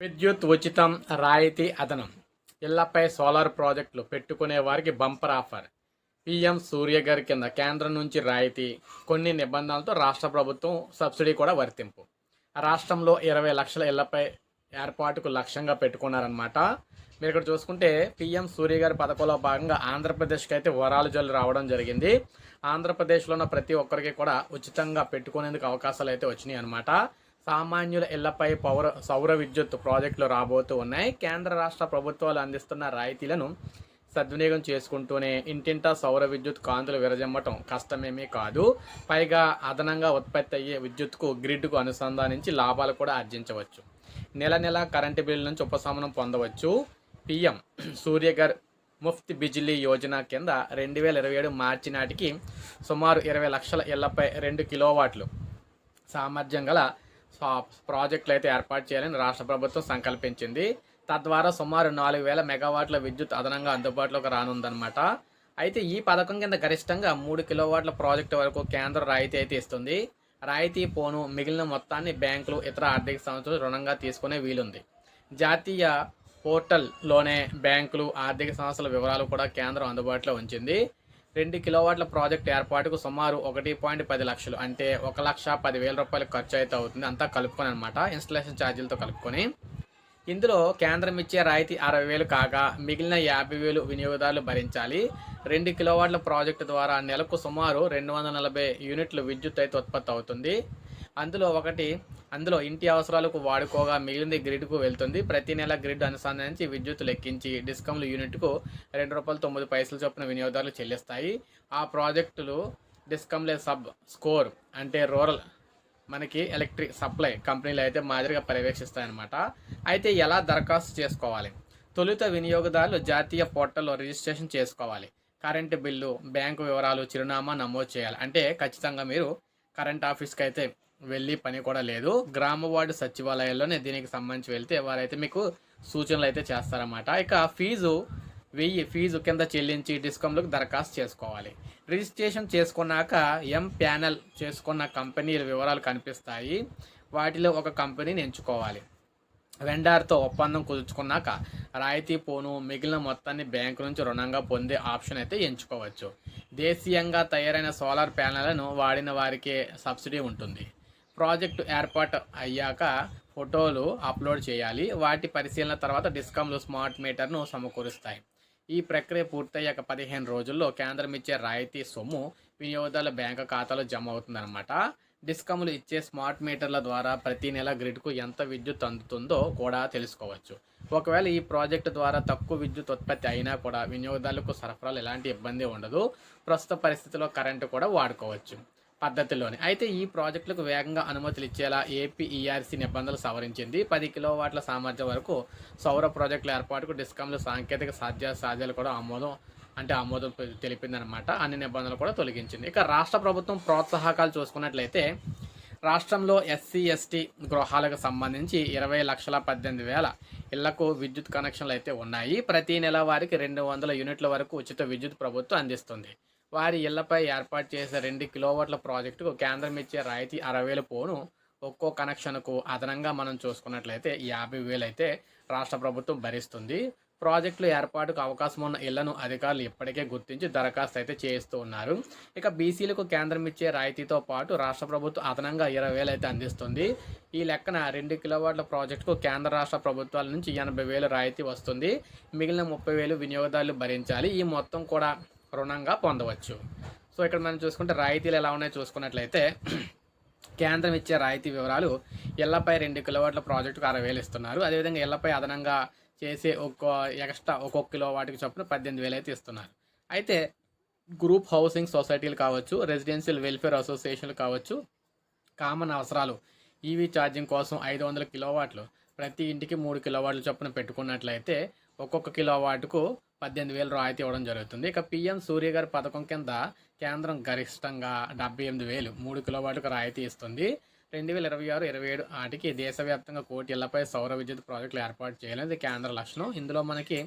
విద్యుత్ ఉచితం, రాయితీ అదనం, ఇళ్లపై సోలార్ ప్రాజెక్టులు పెట్టుకునే వారికి బంపర్ ఆఫర్. పీఎం సూర్యఘర్ కింద కేంద్రం నుంచి రాయితీ, కొన్ని నిబంధనలతో రాష్ట్ర ప్రభుత్వం సబ్సిడీ కూడా వర్తింపు. రాష్ట్రంలో 20 లక్షల ఇళ్లపై ఏర్పాటుకు లక్ష్యంగా పెట్టుకున్నారనమాట. మీరు ఇక్కడ చూసుకుంటే పీఎం సూర్యఘర్ పథకంలో భాగంగా ఆంధ్రప్రదేశ్కి అయితే వరాలు జల్లు రావడం జరిగింది. ఆంధ్రప్రదేశ్లో ఉన్న ప్రతి ఒక్కరికి కూడా ఉచితంగా పెట్టుకునేందుకు అవకాశాలు అయితే వచ్చినాయి అనమాట. సామాన్యుల ఇళ్లపై సౌర విద్యుత్ ప్రాజెక్టులు రాబోతూ ఉన్నాయి. కేంద్ర రాష్ట్ర ప్రభుత్వాలు అందిస్తున్న రాయితీలను సద్వినియోగం చేసుకుంటూనే ఇంటింటా సౌర విద్యుత్ కాంతులు విరజమ్మటం కష్టమేమీ కాదు. పైగా అదనంగా ఉత్పత్తి అయ్యే విద్యుత్కు గ్రిడ్కు అనుసంధానించి లాభాలు కూడా ఆర్జించవచ్చు. నెల నెల కరెంటు బిల్లు నుంచి ఉపశమనం పొందవచ్చు. పీఎం సూర్యఘర్ ముఫ్త్ బిజిలీ యోజన కింద 2027 మార్చి నాటికి సుమారు 20 లక్షల ఇళ్లపై 2 కిలోవాట్లు సామర్థ్యం గల ప్రాజెక్టులు అయితే ఏర్పాటు చేయాలని రాష్ట్ర ప్రభుత్వం సంకల్పించింది. తద్వారా సుమారు 4000 మెగావాట్ల విద్యుత్ అదనంగా అందుబాటులోకి రానుందన్నమాట. అయితే ఈ పథకం కింద గరిష్టంగా 3 కిలోవాట్ల ప్రాజెక్టు వరకు కేంద్ర రాయితీ అయితే ఇస్తుంది. రాయితీ పోను మిగిలిన మొత్తాన్ని బ్యాంకులు, ఇతర ఆర్థిక సంస్థలు రుణంగా తీసుకునే వీలుంది. జాతీయ పోర్టల్లోనే బ్యాంకులు, ఆర్థిక సంస్థల వివరాలు కూడా కేంద్రం అందుబాటులో ఉంచింది. 2 కిలోవాట్ల ప్రాజెక్ట్ ఏర్పాటుకు సుమారు 1.10 లక్షలు, అంటే 1,10,000 రూపాయలు ఖర్చు అయితే అవుతుంది. అంతా కలుపుకొని అనమాట, ఇన్స్టలేషన్ ఛార్జీలతో కలుపుకొని. ఇందులో కేంద్రం ఇచ్చే రాయితీ 60,000 కాగా మిగిలిన 50,000 వినియోగదారులు భరించాలి. 2 కిలోవాట్ల ప్రాజెక్టు ద్వారా నెలకు సుమారు 240 యూనిట్లు విద్యుత్ అయితే ఉత్పత్తి అవుతుంది. అందులో ఇంటి అవసరాలకు వాడుకోగా మిగిలింది గ్రిడ్కు వెళ్తుంది. ప్రతి నెల గ్రిడ్ అనుసంధానించి విద్యుత్ లెక్కించి డిస్కంలు యూనిట్కు ₹2.09 చొప్పున వినియోగదారులు చెల్లిస్తాయి. ఆ ప్రాజెక్టులు డిస్కంలే సబ్ స్కోర్, అంటే రూరల్ మనకి ఎలక్ట్రిక్ సప్లై కంపెనీలు అయితే మాదిరిగా పర్యవేక్షిస్తాయన్నమాట. అయితే ఎలా దరఖాస్తు చేసుకోవాలి? తొలుత వినియోగదారులు జాతీయ పోర్టల్లో రిజిస్ట్రేషన్ చేసుకోవాలి. కరెంటు బిల్లు, బ్యాంకు వివరాలు, చిరునామా నమోదు చేయాలి. అంటే ఖచ్చితంగా మీరు కరెంట్ ఆఫీస్కి అయితే వెళ్ళి పని కూడా లేదు. గ్రామ వార్డు సచివాలయాల్లోనే దీనికి సంబంధించి వెళ్తే వారైతే మీకు సూచనలు అయితే చేస్తారన్నమాట. ఇక ఫీజు 1000 ఫీజు కింద చెల్లించి డిస్కంలకు దరఖాస్తు చేసుకోవాలి. రిజిస్ట్రేషన్ చేసుకున్నాక ప్యానెల్ చేసుకున్న కంపెనీల వివరాలు కనిపిస్తాయి. వాటిలో ఒక కంపెనీని ఎంచుకోవాలి. వెండార్తో ఒప్పందం కుదుర్చుకున్నాక రాయితీ పోను మిగిలిన మొత్తాన్ని బ్యాంకు నుంచి రుణంగా పొందే ఆప్షన్ అయితే ఎంచుకోవచ్చు. దేశీయంగా తయారైన సోలార్ ప్యానెళ్లను వాడిన వారికే సబ్సిడీ ఉంటుంది. ప్రాజెక్టు ఏర్పాటు అయ్యాక ఫోటోలు అప్లోడ్ చేయాలి. వాటి పరిశీలన తర్వాత డిస్కంలు స్మార్ట్ మీటర్ను సమకూరుస్తాయి. ఈ ప్రక్రియ పూర్తయ్యాక 15 రోజుల్లో కేంద్రం ఇచ్చే రాయితీ సొమ్ము వినియోగదారుల బ్యాంకు ఖాతాలో జమ అవుతుందన్నమాట. డిస్కమ్లు ఇచ్చే స్మార్ట్ మీటర్ల ద్వారా ప్రతి నెల గ్రిడ్కు ఎంత విద్యుత్ అందుతుందో కూడా తెలుసుకోవచ్చు. ఒకవేళ ఈ ప్రాజెక్టు ద్వారా తక్కువ విద్యుత్ ఉత్పత్తి అయినా కూడా వినియోగదారులకు సరఫరాలు ఎలాంటి ఇబ్బంది ఉండదు. ప్రస్తుత పరిస్థితిలో కరెంటు కూడా వాడుకోవచ్చు పద్ధతిలోనే. అయితే ఈ ప్రాజెక్టులకు వేగంగా అనుమతులు ఇచ్చేలా ఏపీఈఆర్సీ నిబంధనలు సవరించింది. 10 కిలోవాట్ల సామర్థ్యం వరకు సౌర ప్రాజెక్టుల ఏర్పాటుకు డిస్కంలు సాంకేతిక సాధ్యాలు కూడా ఆమోదం తెలిపిందనమాట. అన్ని నిబంధనలు కూడా తొలగించింది. ఇక రాష్ట్ర ప్రభుత్వం ప్రోత్సాహకాలు చూసుకున్నట్లయితే రాష్ట్రంలో ఎస్సీ ఎస్టీ గృహాలకు సంబంధించి 20,18,000 ఇళ్లకు విద్యుత్ కనెక్షన్లు అయితే ఉన్నాయి. ప్రతి నెల వారికి 200 యూనిట్ల వరకు ఉచిత విద్యుత్ ప్రభుత్వం అందిస్తుంది. వారి ఇళ్లపై ఏర్పాటు చేసే 2 కిలోవాట్ల ప్రాజెక్టుకు కేంద్రం ఇచ్చే రాయితీ 60,000 పోను ఒక్కో కనెక్షన్కు అదనంగా మనం చూసుకున్నట్లయితే 50,000 అయితే రాష్ట్ర ప్రభుత్వం భరిస్తుంది. ప్రాజెక్టులు ఏర్పాటుకు అవకాశం ఉన్న ఇళ్లను అధికారులు ఇప్పటికే గుర్తించి దరఖాస్తు అయితే చేస్తూ ఉన్నారు. ఇక బీసీలకు కేంద్రం ఇచ్చే రాయితీతో పాటు రాష్ట్ర ప్రభుత్వం అదనంగా 20,000 అయితే అందిస్తుంది. ఈ లెక్కన 2 కిలోవాట్ల ప్రాజెక్టుకు కేంద్ర రాష్ట్ర ప్రభుత్వాల నుంచి 80,000 రాయితీ వస్తుంది. మిగిలిన 30,000 వినియోగదారులు భరించాలి. ఈ మొత్తం కూడా రుణంగా పొందవచ్చు. సో ఇక్కడ మనం చూసుకుంటే రాయితీలు ఎలా ఉన్నాయో చూసుకున్నట్లయితే కేంద్రం ఇచ్చే రాయితీ వివరాలు: ఇళ్లపై 2 కిలోవాట్ల ప్రాజెక్టుకు 60,000 ఇస్తున్నారు. అదేవిధంగా ఇళ్లపై అదనంగా చేసే ఒక్కొక్క కిలోవాట్కి చొప్పున 18,000 అయితే ఇస్తున్నారు. అయితే గ్రూప్ హౌసింగ్ సొసైటీలు కావచ్చు, రెసిడెన్షియల్ వెల్ఫేర్ అసోసియేషన్లు కావచ్చు, కామన్ అవసరాలు ఈవీ ఛార్జింగ్ కోసం 500 కిలోవాట్లు, ప్రతి ఇంటికి 3 కిలోవాట్ల చొప్పున పెట్టుకున్నట్లయితే ఒక్కొక్క కిలోవాట్కు 18,000 రాయితీ ఇవ్వడం జరుగుతుంది. ఇక పీఎం సూర్యఘర్ పథకం కింద కేంద్రం గరిష్టంగా 78,000 3 కిలోవాట్లకు రాయితీ ఇస్తుంది. 2026-27 నాటికి దేశవ్యాప్తంగా 1 కోటి ఇళ్లపై సౌర విద్యుత్ ప్రాజెక్టులు ఏర్పాటు చేయాలని కేంద్ర లక్ష్యం. ఇందులో మనకి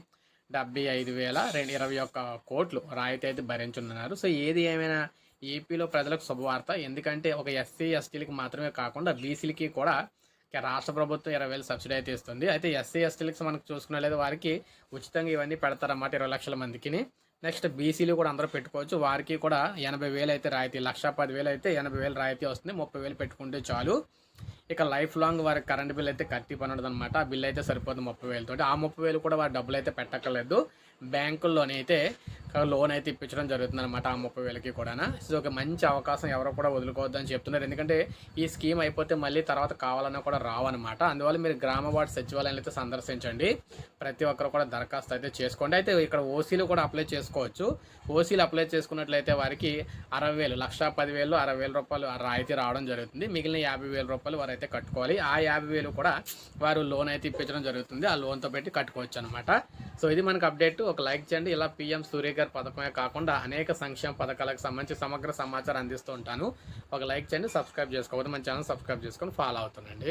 75,21 కోట్లు రాయితీ అయితే భరించున్నారు. సో ఏది ఏమైనా ఏపీలో ప్రజలకు శుభవార్త. ఎందుకంటే ఒక ఎస్సీ ఎస్టీలకి మాత్రమే కాకుండా బీసీలకి కూడా రాష్ట్ర ప్రభుత్వం 20,000 సబ్సిడీ అయితే ఇస్తుంది. అయితే ఎస్సీ ఎస్టీలకి మనకు చూసుకున్నట్లయితే వారికి ఉచితంగా ఇవన్నీ పెడతారన్నమాట 20 లక్షల మందికిని. నెక్స్ట్ బీసీలు కూడా అందరూ పెట్టుకోవచ్చు. వారికి కూడా 80,000 అయితే రాయితీ, 1,10,000 అయితే 80,000 రాయితీ వస్తుంది. 30,000 పెట్టుకుంటే చాలు. ఇక లైఫ్ లాంగ్ వారికి కరెంట్ బిల్ అయితే కట్టి పనడదు అనమాట. ఆ బిల్ అయితే సరిపోతుంది 30,000 తోటి. ఆ 30,000 కూడా వారి డబ్బులు అయితే పెట్టక్కర్లేదు. బ్యాంకుల్లోనే అయితే లోన్ అయితే ఇప్పించడం జరుగుతుంది అనమాట ఆ 30,000కి కూడా. సో ఒక మంచి అవకాశం ఎవరు కూడా వదులుకోవద్దని చెప్తున్నారు. ఎందుకంటే ఈ స్కీమ్ అయిపోతే మళ్ళీ తర్వాత కావాలన్నా కూడా రావన్నమాట. అందువల్ల మీరు గ్రామ వార్డు సచివాలయాలు అయితే సందర్శించండి. ప్రతి ఒక్కరు కూడా దరఖాస్తు అయితే చేసుకోండి. అయితే ఇక్కడ ఓసీలు కూడా అప్లై చేసుకోవచ్చు. ఓసీలు అప్లై చేసుకున్నట్లయితే వారికి 60,000, 1,10,000, 60,000 రూపాయలు రాయితీ రావడం జరుగుతుంది. మిగిలిన 50,000 రూపాయలు వారు అయితే కట్టుకోవాలి. ఆ 50,000 కూడా వారు లోన్ అయితే ఇప్పించడం జరుగుతుంది. ఆ లోన్తో పెట్టి కట్టుకోవచ్చు అనమాట. సో ఇది మనకు అప్డేట్. ఒక లైక్ చేయండి. ఇలా పీఎం సూర్య గారి పథకమే కాకుండా అనేక సంక్షేమ పథకాలకు సంబంధించి సమగ్ర సమాచారం అందిస్తూ ఉంటాను. ఒక లైక్ చేయండి, సబ్స్క్రైబ్ చేసుకోవద్దు. మన ఛానల్ సబ్స్క్రైబ్ చేసుకొని ఫాలో అవుతుండండి.